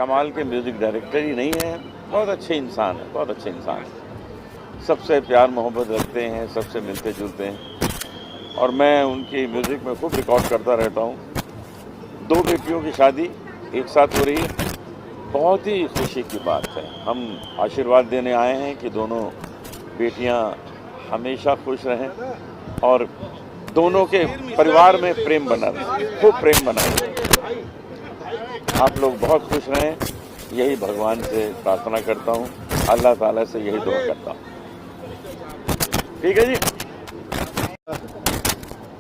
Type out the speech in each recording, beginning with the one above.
कमाल के music director ही नहीं है, बहुत अच्छे इंसान हैं, बहुत अच्छे इंसान हैं। सबसे प्यार मोहब्बत रखते हैं, सबसे मिलते जुलते हैं और मैं उनकी म्यूज़िक में खूब रिकॉर्ड करता रहता हूँ। 2 बेटियों की शादी एक साथ हो रही है, बहुत ही खुशी की बात है। हम आशीर्वाद देने आए हैं कि दोनों बेटियां हमेशा खुश रहें और दोनों के परिवार में प्रेम बना रहे, खूब प्रेम बना रहे। आप लोग बहुत खुश रहें, यही भगवान से प्रार्थना करता हूँ, अल्लाह ताला से यही दुआ करता हूँ। ठीक है जी।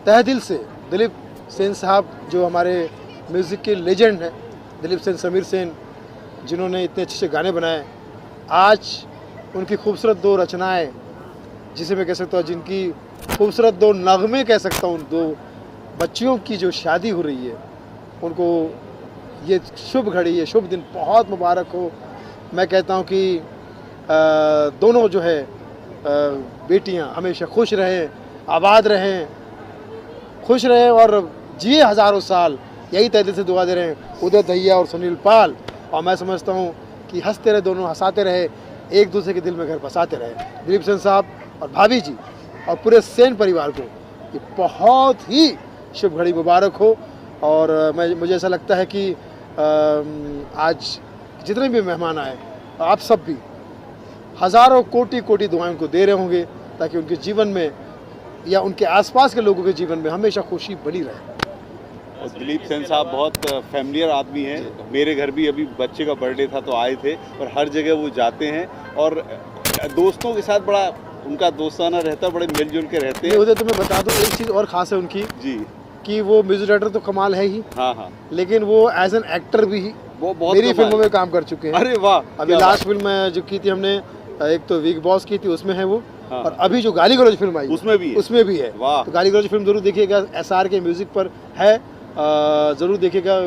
तहे दिल से दिलीप सेन साहब जो हमारे म्यूज़िक के लेजेंड हैं, दिलीप सेन, समीर सेन, जिन्होंने इतने अच्छे अच्छे गाने बनाए, आज उनकी खूबसूरत 2 रचनाएं, जिसे मैं कह सकता हूँ जिनकी खूबसूरत 2 नगमे कह सकता हूँ, 2 बच्चियों की जो शादी हो रही है, उनको ये शुभ घड़ी, ये शुभ दिन बहुत मुबारक हो। मैं कहता हूँ कि दोनों जो है बेटियाँ हमेशा खुश रहें, आबाद रहें, खुश रहें और जिए हज़ारों साल, यही तहे दिल से दुआ दे रहे हैं उदय दहिया और सुनील पाल। और मैं समझता हूँ कि हंसते रहे, दोनों हंसाते रहे, एक दूसरे के दिल में घर बसाते रहे। दिलीप सेन साहब और भाभी जी और पूरे सेन परिवार को ये बहुत ही शुभ घड़ी मुबारक हो। और मुझे ऐसा लगता है कि आज जितने भी मेहमान आए, आप सब भी हज़ारों कोटि कोटि दुआएं उनको दे रहे होंगे, ताकि उनके जीवन में या उनके आसपास के लोगों के जीवन में हमेशा खुशी बनी रहे। और दिलीप सेन साहब बहुत फैमिलियर आदमी हैं। मेरे घर भी अभी बच्चे का बर्थडे था तो आए थे, और हर जगह वो जाते हैं और दोस्तों के साथ बड़ा उनका दोस्ताना रहता, बड़े मिलजुल के रहते हैं। उधर तो मैं बता दूं, एक चीज़ और ख़ास है उनकी जी, कि वो म्यूजिक डायरेक्टर तो कमाल है ही, हाँ हाँ, लेकिन वो एज एन एक्टर भी वो बहुत मेरी फिल्मों में काम कर चुके हैं। अरे वाह, अभी लास्ट फिल्म जो की थी हमने, एक तो वीक बॉस की थी, उसमें है वो, हाँ। और अभी जो गाली गलौज फिल्म आई उसमें भी है। वाह। तो गाली गलौज फिल्म जरूर देखिएगा, SR के म्यूजिक पर है, जरूर देखिएगा,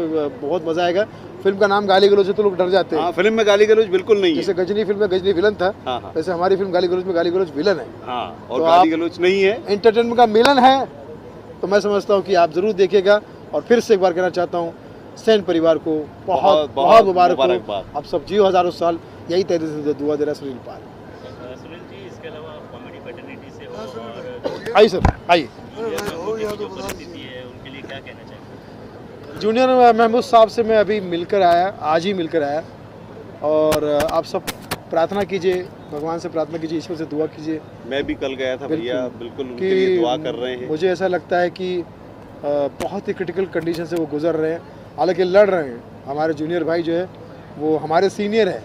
बहुत मजा आएगा। फिल्म का नाम गाली गलौज है तो लोग डर जाते हैं। हाँ, फिल्म में गाली गलौज बिल्कुल नहीं है। जैसे गजनी फिल्म में गजनी विलन था, हाँ। वैसे हमारी फिल्म गाली गलौज में गाली गलौज विलन है। हाँ, और तो गाली गलौज नहीं है, एंटरटेनमेंट का मिलन है। तो मैं समझता हूँ कि आप जरूर देखिएगा। और फिर से एक बार कहना चाहता हूँ, सेन परिवार को बहुत बहुत मुबारक हो। आप सब जियो हज़ारों साल, यही तहे दिल से दुआ दे रहा है सुनील पाल। सुनील जी, इसके अलावा कॉमेडी पैटर्निटी से और आइए सर, आइए। जो परिस्थिति है उनके लिए क्या कहना चाहिए? जूनियर महमूद साहब से मैं अभी मिलकर आया, आज ही मिलकर आया, और आप सब प्रार्थना कीजिए, भगवान से प्रार्थना कीजिए, ईश्वर से दुआ कीजिए। मैं भी कल गया था भैया, बिल्कुल उनके लिए दुआ कर रहे हैं। मुझे ऐसा लगता है कि बहुत ही क्रिटिकल कंडीशन से वो गुजर रहे हैं, हालांकि लड़ रहे हैं। हमारे जूनियर भाई जो है वो हमारे सीनियर है,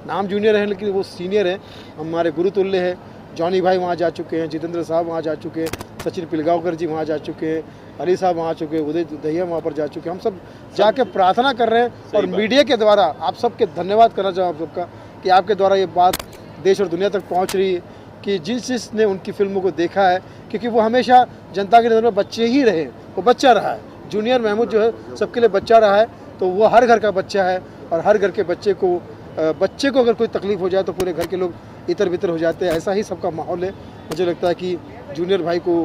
नाम जूनियर है लेकिन वो सीनियर है, हमारे गुरुतुल्य है। जॉनी भाई वहाँ जा चुके हैं, जितेंद्र साहब वहाँ जा चुके हैं, सचिन पिलगांवकर जी वहाँ जा चुके हैं, अली साहब वहाँ चुके हैं, उदय दहिया वहाँ पर जा चुके हैं। हम सब जाके प्रार्थना कर रहे हैं, और मीडिया के द्वारा आप सबके धन्यवाद करना चाहूँ आप सबका, कि आपके द्वारा ये बात देश और दुनिया तक पहुँच रही है कि जिसने उनकी फिल्मों को देखा है, क्योंकि वो हमेशा जनता की नज़र में बच्चे ही रहे, वो बच्चा रहा है। जूनियर महमूद जो है सबके लिए बच्चा रहा है, तो वो हर घर का बच्चा है, और हर घर के बच्चे को अगर कोई तकलीफ़ हो जाए तो पूरे घर के लोग इतर बितर हो जाते हैं। ऐसा ही सबका माहौल है। मुझे लगता है कि जूनियर भाई को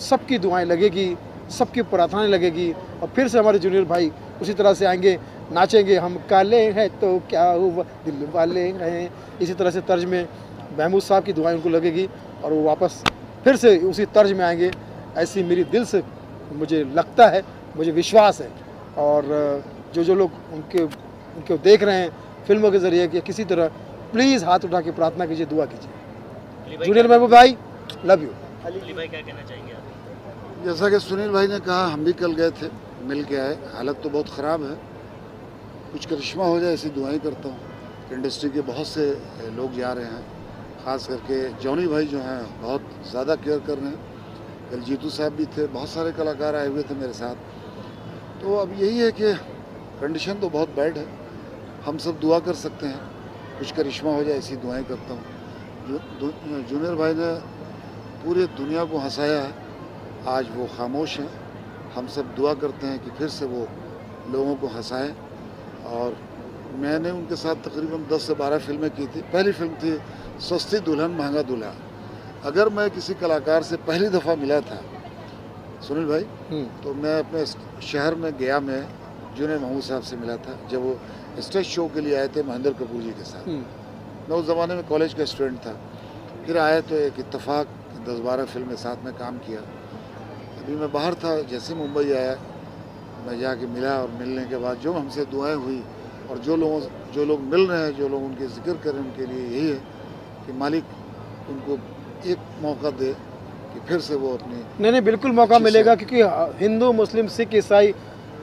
सबकी दुआएं लगेगी, सबकी प्रार्थनाएं लगेगी, और फिर से हमारे जूनियर भाई उसी तरह से आएंगे, नाचेंगे, हम काले हैं तो क्या हुआ दिल वाले हैं, इसी तरह से तर्ज में महमूद साहब की दुआएं उनको लगेगी, और वो वापस फिर से उसी तर्ज में आएंगे। ऐसी मेरी दिल से मुझे लगता है, मुझे विश्वास है। और जो लोग उनको देख रहे हैं फिल्मों के ज़रिए कि किसी तरह, प्लीज़ हाथ उठा के प्रार्थना कीजिए, दुआ कीजिए। जूनियर महबूब भाई, लव यू। अली भाई क्या कहना चाहेंगे आप? जैसा कि सुनील भाई ने कहा, हम भी कल गए थे, मिल के आए। हालत तो बहुत ख़राब है, कुछ करिश्मा हो जाए ऐसी दुआएं करता हूँ। इंडस्ट्री के बहुत से लोग जा रहे हैं, ख़ास करके जॉनी भाई जो हैं बहुत ज़्यादा केयर कर रहे हैं। कल जीतू साहब भी थे, बहुत सारे कलाकार आए हुए थे मेरे साथ। तो अब यही है कि कंडीशन तो बहुत बैड है, हम सब दुआ कर सकते हैं, कुछ करिश्मा हो जाए ऐसी दुआएं करता हूँ। जूनियर भाई ने पूरे दुनिया को हंसाया है, आज वो खामोश हैं। हम सब दुआ करते हैं कि फिर से वो लोगों को हंसाएं। और मैंने उनके साथ तकरीबन 10 से 12 फिल्में की थी। पहली फिल्म थी सस्ती दुल्हन महंगा दूल्हा। अगर मैं किसी कलाकार से पहली दफ़ा मिला था सुनील भाई, तो मैं अपने शहर में गया में जूनियर महमूद साहब से मिला था, जब वो स्टेज शो के लिए आए थे महेंद्र कपूर जी के साथ। मैं उस ज़माने में कॉलेज का स्टूडेंट था, फिर आए तो एक इत्तेफाक 10-12 फिल्में साथ में काम किया। अभी मैं बाहर था, जैसे मुंबई आया मैं जाके मिला और मिलने के बाद जो हमसे दुआएं हुई और जो लोग मिल रहे हैं, जो लोग उनके जिक्र कर रहे हैं, उनके लिए यही है कि मालिक उनको एक मौका दे कि फिर से वो अपनी नहीं बिल्कुल मौका मिलेगा, क्योंकि हिंदू मुस्लिम सिख ईसाई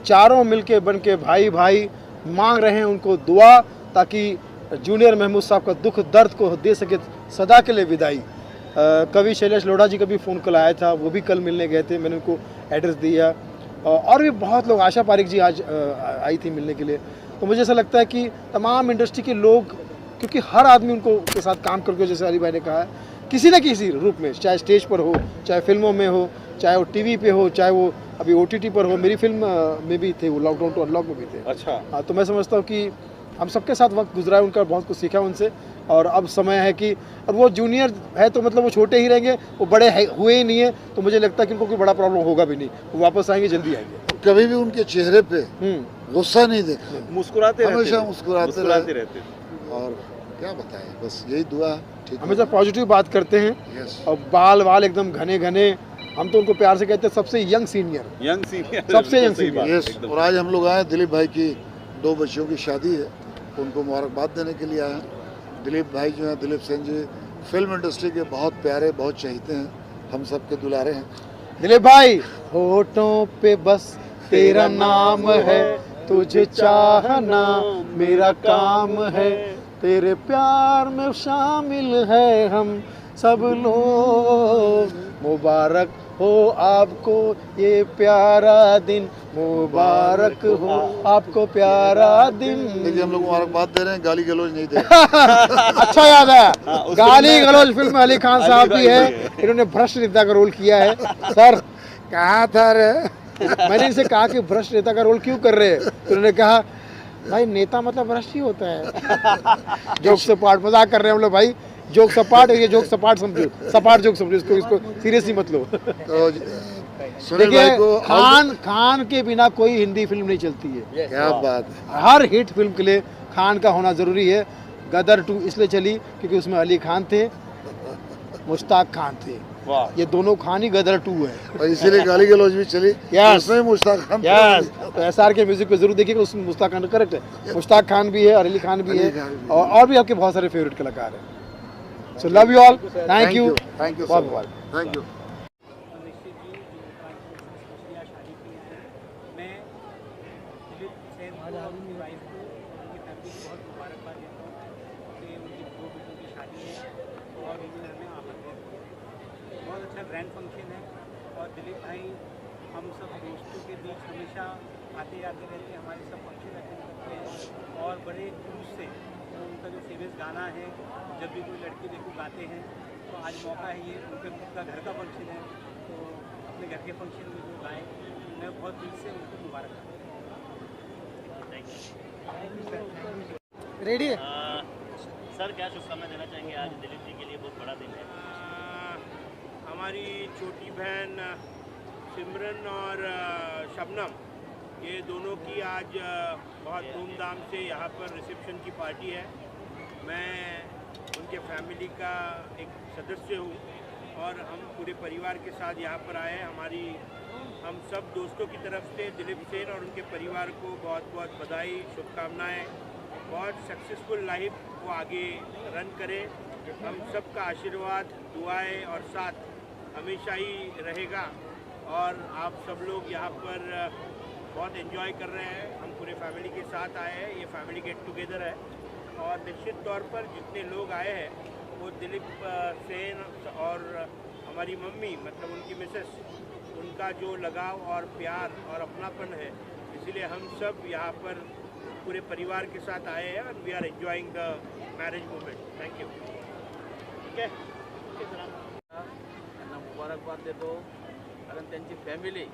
चारों मिलके बन के भाई भाई मांग रहे हैं उनको दुआ, ताकि जूनियर महमूद साहब का दुख दर्द को दे सके सदा के लिए विदाई। कवि शैलेश लोढ़ा जी का भी फ़ोन कॉल आया था, वो भी कल मिलने गए थे, मैंने उनको एड्रेस दिया। और भी बहुत लोग, आशा पारिक जी आज आई थी मिलने के लिए। तो मुझे ऐसा लगता है कि तमाम इंडस्ट्री के लोग, क्योंकि हर आदमी उनको के साथ काम करके, जैसे अली भाई ने कहा, किसी न किसी रूप में, चाहे स्टेज पर हो, चाहे फिल्मों में हो, चाहे वो टीवी पे हो, चाहे वो अभी OTT पर हो। मेरी फिल्म में भी थे वो, लॉकडाउन टू अनलॉक में भी थे। अच्छा। हाँ, तो मैं समझता हूँ कि हम सबके साथ वक्त गुजरा है उनका, बहुत कुछ सीखा उनसे। और अब समय है कि, और वो जूनियर है तो मतलब वो छोटे ही रहेंगे, वो बड़े हुए ही नहीं है, तो मुझे लगता है कि उनको कोई बड़ा प्रॉब्लम होगा भी नहीं, वो वापस आएंगे, जल्दी आएंगे। कभी भी उनके चेहरे पे गुस्सा नहीं देखा, मुस्कुराते हमेशा रहते मुस्कुराते रहते। और क्या बताएं, बस यही दुआ ठीक है। हमेशा पॉजिटिव बात करते हैं। यस। और बाल वाल एकदम घने घने, हम तो उनको प्यार से कहते हैं सबसे यंग सीनियर, सबसे यंग सीनियर। यस। और आज हम लोग आए, दिलीप भाई की 2 बच्चियों की शादी है, उनको मुबारकबाद देने के लिए आए हैं। दिलीप भाई जो हैं, दिलीप सेन जी, फिल्म इंडस्ट्री के बहुत प्यारे, बहुत चाहते हैं, हम सब के दुलारे हैं। दिलीप भाई, होठों पे बस तेरा नाम है, तुझे चाहना मेरा काम है, तेरे प्यार में शामिल है हम सब लोग, मुबारक हो आपको ये प्यारा दिन, मुबारक हो आपको प्यारा दिन। देखिए, हम लोग मुबारकबाद दे रहे हैं, गाली गलौज नहीं दे रहे। अच्छा याद है, गाली गलौज फिल्म में अली खान साहब भी है, इन्होंने भ्रष्ट नेता का रोल किया है। सर कहाँ था रे? मैंने इनसे कहा कि भ्रष्ट नेता का रोल क्यों कर रहे हैं, तो उन्होंने कहा भाई नेता मतलब भ्रष्ट ही होता है। जोक सपाट, मजाक कर रहे हैं हम लोग भाई, जोक सपाट है, ये जोक सपाट समझो, सपाट जोक समझो, इसको सीरियसली मत लो। तो सुनील भाई देखिए, को खान के बिना कोई हिंदी फिल्म नहीं चलती है। क्या बात है। हर हिट फिल्म के लिए खान का होना जरूरी है। गदर 2 इसलिए चली क्योंकि उसमें अली खान थे, मुश्ताक खान थे, ये दोनों खान ही गदर 2 है, और इसीलिए गाली गलौज भी चली। यस। उसमें मुश्ताक खान। यस। तो SR के म्यूजिक पे जरूर देखिएगा, उसमें मुश्ताक खान करेक्ट है, मुश्ताक खान भी है और अली खान भी है, और भी आपके बहुत सारे फेवरेट कलाकार हैं। So love you all, thank you, thank you, बहुत बहुत थैंक यू। मैं दिलीप सेन की वाइफ को, उनकी फैमिली को बहुत मुबारकबाद देता हूँ कि उनकी 2 बेटों की शादी है और उन्होंने हमें आमंत्रित किया। बहुत अच्छा ग्रैंड फंक्शन है और दिलीप भाई हम सब दोस्तों के बीच हमेशा आते जाते रहते हैं, हमारे सब फंक्शन अटेंड करते हैं और बड़े जुलूस से उनका जो फेमस गाना है, जब भी कोई लड़की देखो गाते हैं, तो आज मौका है, ये उनके खुद का घर का फंक्शन है, तो अपने घर के फंक्शन में जो गाएँ, मैं बहुत दिल से उनको मुबारक करता हूँ। रेडी है सर, क्या शुभकामना देना चाहेंगे? आज दिलीप जी के लिए बहुत बड़ा दिन है। हमारी छोटी बहन सिमरन और शबनम, ये दोनों की आज बहुत धूमधाम से यहाँ पर रिसेप्शन की पार्टी है। मैं उनके फैमिली का एक सदस्य हूँ और हम पूरे परिवार के साथ यहाँ पर आए हैं। हम सब दोस्तों की तरफ से दिलीप सेन और उनके परिवार को बहुत बहुत बधाई, शुभकामनाएं। बहुत सक्सेसफुल लाइफ वो आगे रन करे, हम सब का आशीर्वाद, दुआएं और साथ हमेशा ही रहेगा। और आप सब लोग यहाँ पर बहुत एंजॉय कर रहे हैं, हम पूरे फैमिली के साथ आए हैं, ये फैमिली गेट टुगेदर है और निश्चित तौर पर जितने लोग आए हैं वो दिलीप सेन और हमारी मम्मी, मतलब उनकी मिसेस, उनका जो लगाव और प्यार और अपनापन है, इसलिए हम सब यहाँ पर पूरे परिवार के साथ आए हैं और we are enjoying the marriage moment. Thank you. ठीक आहे. त्यांना मुबारकबाद देतो, कारण त्यांची फॅमिली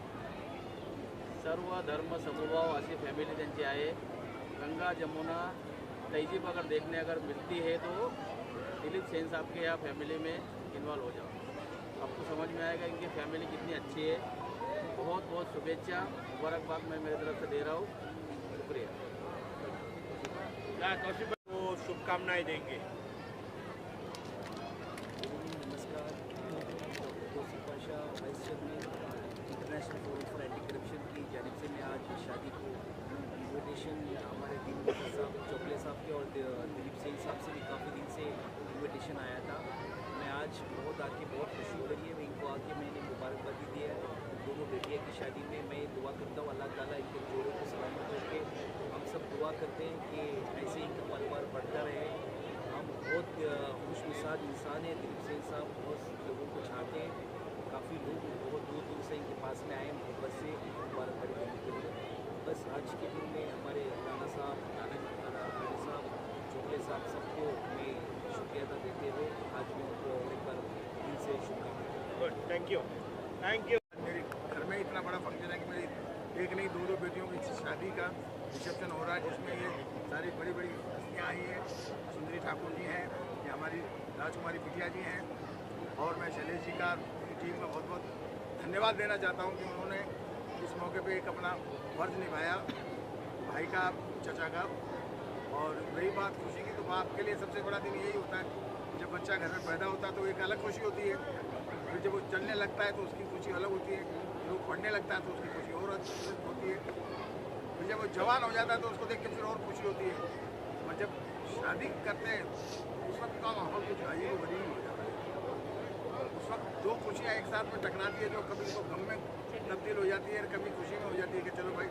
सर्व धर्म समभाव अशी फैमिली त्यांची आहे। गंगा जमुना तहजीब अगर देखने अगर मिलती है तो दिलीप सेन साहब के यहाँ फैमिली में इन्वॉल्व हो जाओ, आपको समझ में आएगा इनकी फैमिली कितनी अच्छी है। बहुत बहुत शुभेच्छा, मुबारकबाद मैं मेरी तरफ से दे रहा हूँ। शुक्रिया। क्या कौशिक भाई को शुभकामनाएं देंगे? नमस्कार, Kaushik Pasha vice chairman international forum for anti corruption की जानिब से मैं आज शादी को इन्विटेशन हमारे दीन साहब चौकले साहब के और दिलीप सिंह साहब से भी काफ़ी दिन से इन्विटेशन आया था। मैं आज बहुत आके बहुत खुशी हो रही है। मैं इनको आके मैंने मुबारकबादी दी है दोनों बेटियों की शादी में। मैं दुआ करता हूँ अल्लाह ताला इनके जोड़ों को सलामत करके, हम सब दुआ करते हैं कि ऐसे ही इनका परिवार बढ़ता रहे। हम बहुत खुशमिजाज इंसान हैं। दिलीप सिंह साहब बहुत लोगों को चाहते हैं, काफ़ी लोग बहुत दूर दूर से इनके पास में आए मोहब्बत से मुबारकबादी देने के लिए। बस आज के दिन में हमारे राणा साहब चौकले साहब सबको मैं शुक्रिया अदा देते हुए आज मैं उनको एक बार दिल से शुभकामनाएं। Good, thank you, thank you. मेरे घर में इतना बड़ा फंक्शन है कि मेरी एक नहीं दो बेटियों की शादी का रिसेप्शन हो रहा है, जिसमें ये सारी बड़ी बड़ी हस्तियाँ आई हैं। सुंदरी ठाकुर जी हैं, ये हमारी राजकुमारी बिटिया जी हैं, और मैं शैलेश जी का टीम का बहुत बहुत धन्यवाद देना चाहता हूँ कि उन्होंने इस मौके पे एक अपना फर्ज निभाया भाई का, चचा का। और रही बात खुशी की, तो बाप के लिए सबसे बड़ा दिन यही होता है जब बच्चा घर में पैदा होता है, तो एक अलग खुशी होती है। फिर जब वो चलने लगता है तो उसकी खुशी अलग होती है, जब वो पढ़ने लगता है तो उसकी खुशी और होती है, फिर जब वो जवान हो जाता है तो उसको देख के फिर और खुशी होती है। और जब शादी करते हैं उस वक्त का माहौल कुछ अजीब गरीब हो जाता है। उस वक्त दो खुशियाँ एक साथ में टकराती है, जो कभी तो गम में तब्दील हो जाती है, कभी खुशी में हो जाती है कि चलो भाई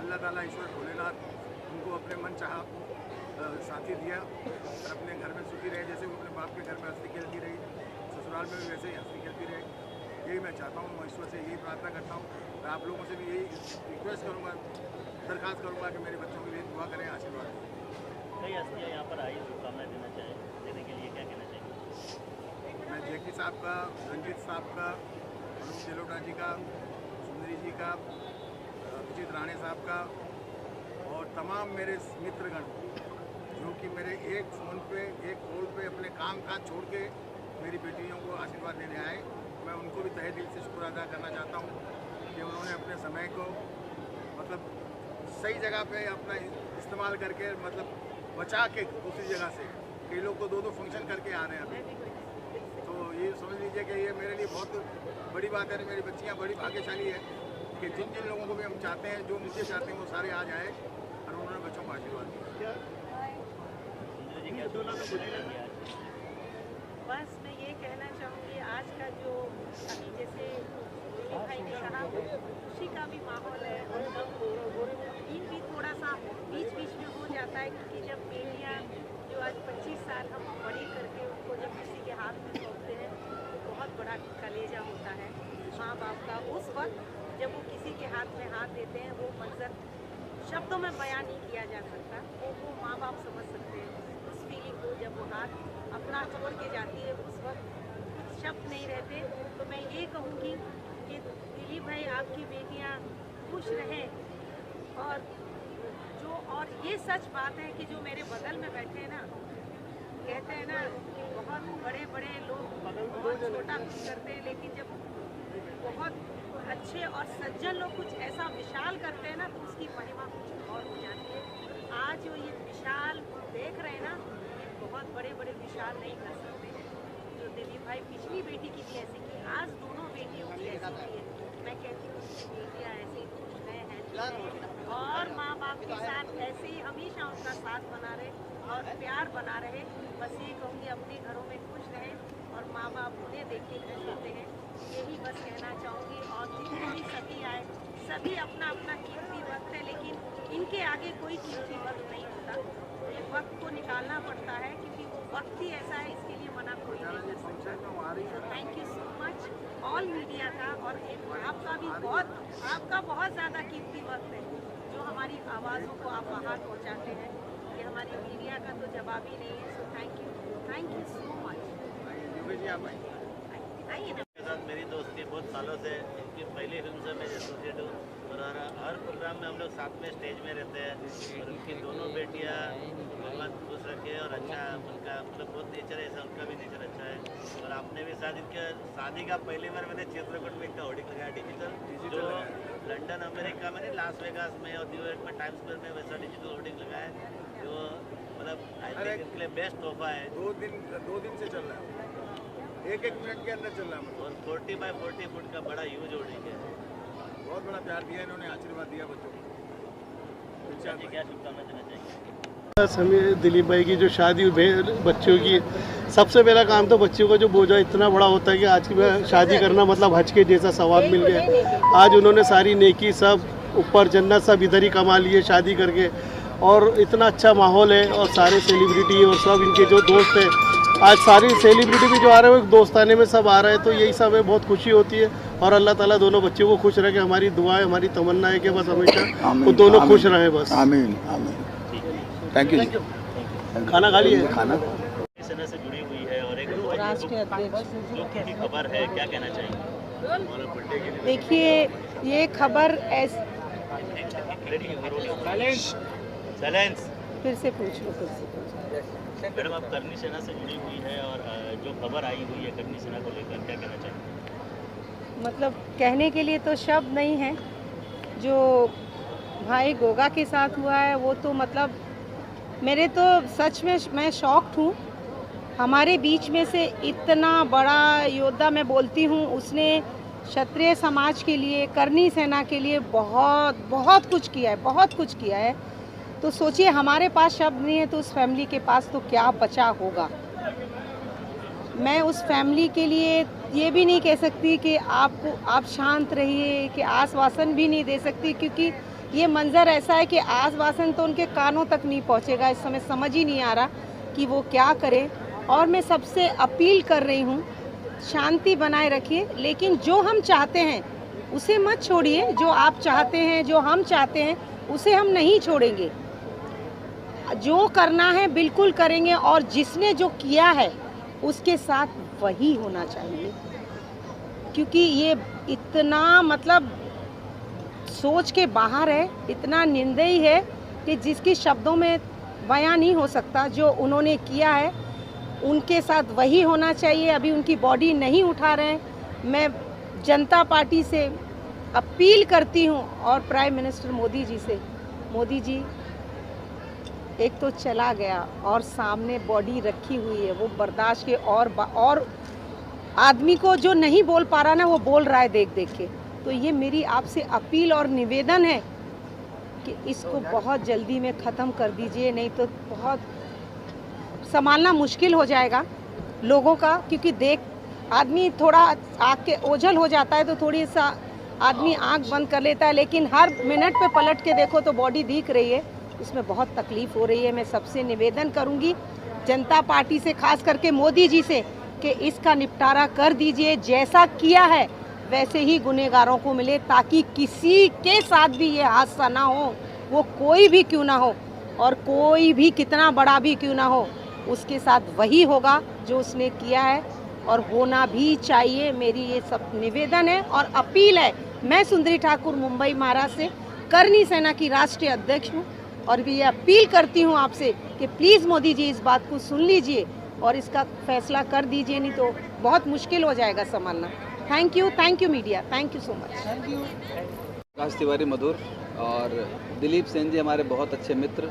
अल्लाह ताला ईश्वर भोलेनाथ उनको अपने मन चाहा साथी दिया और अपने घर में सुखी रहे। जैसे वो अपने बाप के घर में हंसी खेलती रही, ससुराल में भी वैसे ही हंसी खेलती रहे। यही मैं चाहता हूँ, मैं ईश्वर से यही प्रार्थना करता हूँ। मैं आप लोगों से भी यही रिक्वेस्ट करूँगा, दरख्वास्त करूँगा कि मेरे बच्चों के लिए दुआ करें, आशीर्वाद दें। कई हस्तियाँ यहाँ पर आई, शुभकामनाएं देने के लिए क्या कहना चाहिए? मैं जेकी साहब का, रंजीत साहब का, अरुण जेलोटा जी का, सुंदरी जी का, अभिजीत राणे साहब का, और तमाम मेरे मित्रगण जो कि मेरे एक फ़ोन पे, एक कॉल पे अपने काम काज छोड़ के मेरी बेटियों को आशीर्वाद देने आए। मैं उनको भी तहे दिल से शुक्र अदा करना चाहता हूँ कि उन्होंने अपने समय को मतलब सही जगह पे अपना इस्तेमाल करके, मतलब बचा के दूसरी जगह से। कई लोग तो दो फंक्शन करके आ रहे हैं अभी, तो ये समझ लीजिए कि ये मेरे लिए बहुत बड़ी बात है। मेरी बच्चियाँ बड़ी भाग्यशाली है कि जिन जिन लोगों को भी हम चाहते हैं, जो मुझे चाहते हैं, वो सारे आज आए और उन्होंने बच्चों को आशीर्वाद दिया। बस मैं ये कहना चाहूँगी, आज का जो अभी जैसे भाई ने कहा खुशी का भी माहौल है और दिन भी थोड़ा सा बीच बीच में हो जाता है, क्योंकि जब बेटियाँ जो आज 25 साल हम बड़ी करके उनको जब किसी के हाथ में सौंपते हैं तो बहुत बड़ा कलेजा होता है माँ बाप का। उस वक्त जब वो किसी के हाथ में हाथ देते हैं, वो मंजर शब्दों में बयान नहीं किया जा सकता। वो माँ बाप समझ सकते हैं उस फीलिंग को, जब वो हाथ अपना छोड़ के जाती है उस वक्त कुछ शब्द नहीं रहते। तो मैं ये कहूँगी कि दिलीप भाई, आपकी बेटियाँ खुश रहें। और ये सच बात है कि जो मेरे बगल में बैठे हैं ना, कहते हैं ना कि बहुत बड़े बड़े लोग बहुत छोटा करते हैं, लेकिन जब बहुत अच्छे और सज्जन लोग कुछ ऐसा विशाल करते हैं ना, तो उसकी महिमा कुछ और हो जाती है। आज जो ये विशाल देख रहे हैं ना, ये बहुत बड़े बड़े विशाल नहीं कर सकते हैं। जो दिलीप भाई पिछली बेटी की भी ऐसी की, आज दोनों बेटियों की ऐसी की है। मैं कहती हूँ कि बेटियाँ ऐसे ही खुश रहे हैं और माँ बाप के साथ ऐसे ही हमेशा उनका साथ बना रहे और प्यार बना रहे। बस ये कहूँगी, अपने घरों में खुश रहें और माँ बाप उन्हें देख के खुश होते हैं, यही बस कहना चाहूँगी। और जितने भी सभी आए, सभी अपना अपना कीमती वक्त है, लेकिन इनके आगे कोई कीमती वक्त नहीं होता। ये वक्त को निकालना पड़ता है, क्योंकि वो वक्त ही ऐसा है, इसके लिए मना कोई नहीं कर सकता। Thank you so much all media का, और आपका भी आपका बहुत ज़्यादा कीमती वक्त है, जो हमारी आवाज़ों को आप बाहर पहुँचाते हैं। ये हमारी मीडिया का तो जवाब ही नहीं है। So thank you so much. आइए ना। मेरी दोस्ती बहुत सालों से, इनकी पहली फिल्म से मैं एसोसिएट हूँ और हर प्रोग्राम में हम लोग साथ में स्टेज में रहते हैं। और उनकी दोनों बेटियाँ भगवान खुश रखे और अच्छा उनका मतलब बहुत नेचर है ऐसा, उनका भी नेचर अच्छा है। और आपने भी शायद इनके शादी का पहली बार मैंने चित्रकूट में इनका होर्डिंग लगाया डिजिटल, जो लंदन अमेरिका में, लास वेगास में और न्यूयॉर्क में टाइम्स स्क्वायर में वैसा डिजिटल होर्डिंग लगाया है। जो मतलब आई थिंक इसके लिए बेस्ट तोहफा है। 2 दिन से चल रहा है, एक मिनट के अंदर चल रहा है। और 40 बाय 40 फुट का बड़ा यूज होर्डिंग है। बहुत बड़ा प्यार दिया इन्होंने, आशीर्वाद दिया बच्चों को। क्या शुभकामनाएं देना चाहिए? हमें दिलीप भाई की जो शादी हुई बच्चों की, सबसे पहला काम तो बच्चों का जो बोझा इतना बड़ा होता है कि आज की शादी करना मतलब हज के जैसा सवाब मिल गया। आज उन्होंने सारी नेकी सब ऊपर जन्नत सब इधर ही कमा लिए शादी करके, और इतना अच्छा माहौल है और सारे सेलिब्रिटी और सब इनके जो दोस्त हैं, आज सारी सेलिब्रिटी भी जो आ रहे हैं वो एक दोस्ताने में सब आ रहे हैं, तो यही सब है, बहुत खुशी होती है। और अल्लाह ताला दोनों बच्चों को खुश रखे, हमारी दुआ है, हमारी तमन्ना है कि बस हमेशा वो दोनों खुश रहे बस। आमीन आमीन। Thank you. खाना खा लिए? खाना सेना से जुड़ी हुई है और एक राष्ट्रीय अध्यक्ष जो की खबर है, क्या कहना चाहिए? देखिए, ये खबर साइलेंस। फिर से पूछ लो, फिर से मैडम, आप करनी सेना से जुड़ी हुई है और जो खबर आई हुई है करनी सेना को लेकर, क्या कहना चाहिए? मतलब कहने के लिए तो शब्द नहीं है। जो भाई गोगा के साथ हुआ है वो तो मतलब मेरे तो सच में मैं शॉक्ड हूँ। हमारे बीच में से इतना बड़ा योद्धा, मैं बोलती हूँ, उसने क्षत्रिय समाज के लिए, करनी सेना के लिए बहुत बहुत कुछ किया है, बहुत कुछ किया है। तो सोचिए, हमारे पास शब्द नहीं है तो उस फैमिली के पास तो क्या बचा होगा। मैं उस फैमिली के लिए ये भी नहीं कह सकती कि आप शांत रहिए, कि आश्वासन भी नहीं दे सकती, क्योंकि ये मंज़र ऐसा है कि आश्वासन तो उनके कानों तक नहीं पहुंचेगा। इस समय समझ ही नहीं आ रहा कि वो क्या करें। और मैं सबसे अपील कर रही हूँ, शांति बनाए रखिए, लेकिन जो हम चाहते हैं उसे मत छोड़िए। जो आप चाहते हैं, जो हम चाहते हैं, उसे हम नहीं छोड़ेंगे। जो करना है बिल्कुल करेंगे, और जिसने जो किया है उसके साथ वही होना चाहिए, क्योंकि ये इतना मतलब सोच के बाहर है, इतना निंदनीय है कि जिसकी शब्दों में बयां नहीं हो सकता। जो उन्होंने किया है उनके साथ वही होना चाहिए। अभी उनकी बॉडी नहीं उठा रहे हैं। मैं जनता पार्टी से अपील करती हूं और प्राइम मिनिस्टर मोदी जी से, मोदी जी, एक तो चला गया और सामने बॉडी रखी हुई है, वो बर्दाश्त के और आदमी को जो नहीं बोल पा रहा ना, वो बोल रहा है देख देख के। तो ये मेरी आपसे अपील और निवेदन है कि इसको बहुत जल्दी में ख़त्म कर दीजिए, नहीं तो बहुत संभालना मुश्किल हो जाएगा लोगों का। क्योंकि देख, आदमी थोड़ा आँख के ओझल हो जाता है तो थोड़ी सा आदमी आँख बंद कर लेता है, लेकिन हर मिनट पे पलट के देखो तो बॉडी दिख रही है, इसमें बहुत तकलीफ़ हो रही है। मैं सबसे निवेदन करूंगी जनता पार्टी से, खास करके मोदी जी से, कि इसका निपटारा कर दीजिए। जैसा किया है वैसे ही गुनहगारों को मिले, ताकि किसी के साथ भी ये हादसा ना हो, वो कोई भी क्यों ना हो और कोई भी कितना बड़ा भी क्यों ना हो, उसके साथ वही होगा जो उसने किया है, और होना भी चाहिए। मेरी ये सब निवेदन है और अपील है। मैं सुंदरी ठाकुर, मुंबई महाराष्ट्र से करनी सेना की राष्ट्रीय अध्यक्ष हूँ, और भी ये अपील करती हूँ आपसे कि प्लीज़ मोदी जी इस बात को सुन लीजिए और इसका फैसला कर दीजिए, नहीं तो बहुत मुश्किल हो जाएगा संभालना। Thank you media, thank you so much. Prakash Tiwari Madhur और दिलीप सेन जी हमारे बहुत अच्छे मित्र।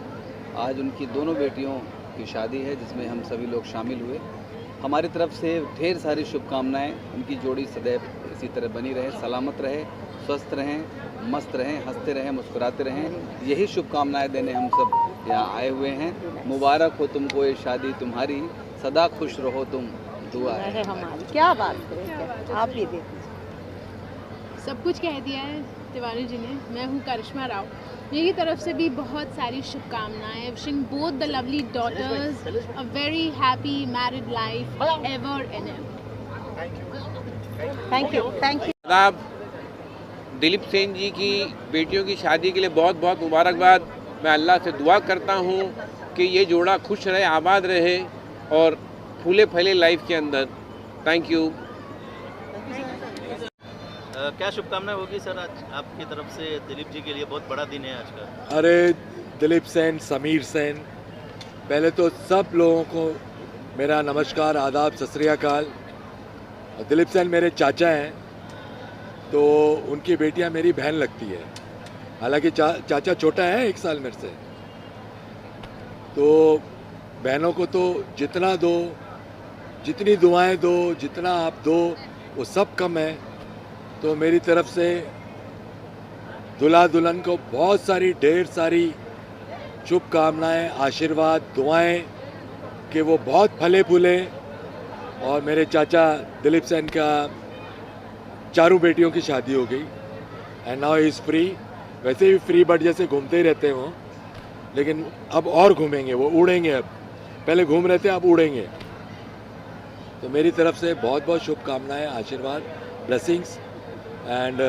आज उनकी दोनों बेटियों की शादी है जिसमें हम सभी लोग शामिल हुए। हमारी तरफ से ढेर सारी शुभकामनाएं। उनकी जोड़ी सदैव इसी तरह बनी रहे, सलामत रहे, स्वस्थ रहें, मस्त रहें, हंसते रहें, मुस्कुराते रहें। यही शुभकामनाएं देने हम सब यहाँ आए हुए हैं। मुबारक हो तुमको ये शादी तुम्हारी, सदा खुश रहो तुम, दुआ है हमारी। क्या बात करें, आप भी देखिए। सब कुछ कह दिया है तिवारी जी ने। मैं हूँ करिश्मा राव, मेरी तरफ से भी बहुत सारी शुभकामनाएं। Wishing both the lovely daughters a very happy married life ever and ever. Thank you. आदाब। दिलीप सेन जी की बेटियों की शादी के लिए बहुत बहुत मुबारकबाद। मैं अल्लाह से दुआ करता हूँ कि ये जोड़ा खुश रहे, आबाद रहे और फूले फैले लाइफ के अंदर। Thank you. क्या शुभकामनाएं होगी सर आज आपकी तरफ से दिलीप जी के लिए? बहुत बड़ा दिन है आज का। अरे दिलीप सेन, समीर सेन, पहले तो सब लोगों को मेरा नमस्कार, आदाब, सत श्री अकाल। दिलीप सेन मेरे चाचा हैं, तो उनकी बेटियां मेरी बहन लगती है। हालांकि चाचा छोटा है 1 साल मेरे से। तो बहनों को तो जितना दो, जितनी दुआएं दो, जितना आप दो वो सब कम है। तो मेरी तरफ से दूल्हा दुल्हन को बहुत सारी ढेर सारी शुभकामनाएं, आशीर्वाद, दुआएं कि वो बहुत फले फूले। और मेरे चाचा दिलीप सेन का 4 बेटियों की शादी हो गई and now he is free. वैसे भी फ्री बर्ड जैसे घूमते ही रहते हैं वो, लेकिन अब और घूमेंगे, वो उड़ेंगे। अब पहले घूम रहे थे, अब उड़ेंगे। तो मेरी तरफ से बहुत बहुत शुभकामनाएं, आशीर्वाद, ब्लेसिंग्स। एंड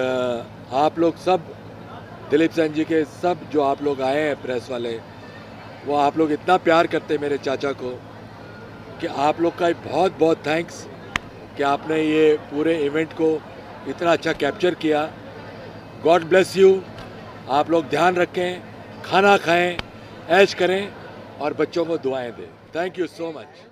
आप लोग सब, दिलीप सेन जी के सब जो आप लोग आए हैं प्रेस वाले, वो आप लोग इतना प्यार करते हैं मेरे चाचा को कि आप लोग का बहुत बहुत थैंक्स कि आपने ये पूरे इवेंट को इतना अच्छा कैप्चर किया। God bless you. आप लोग ध्यान रखें, खाना खाएं, ऐश करें और बच्चों को दुआएं दें। Thank you so much.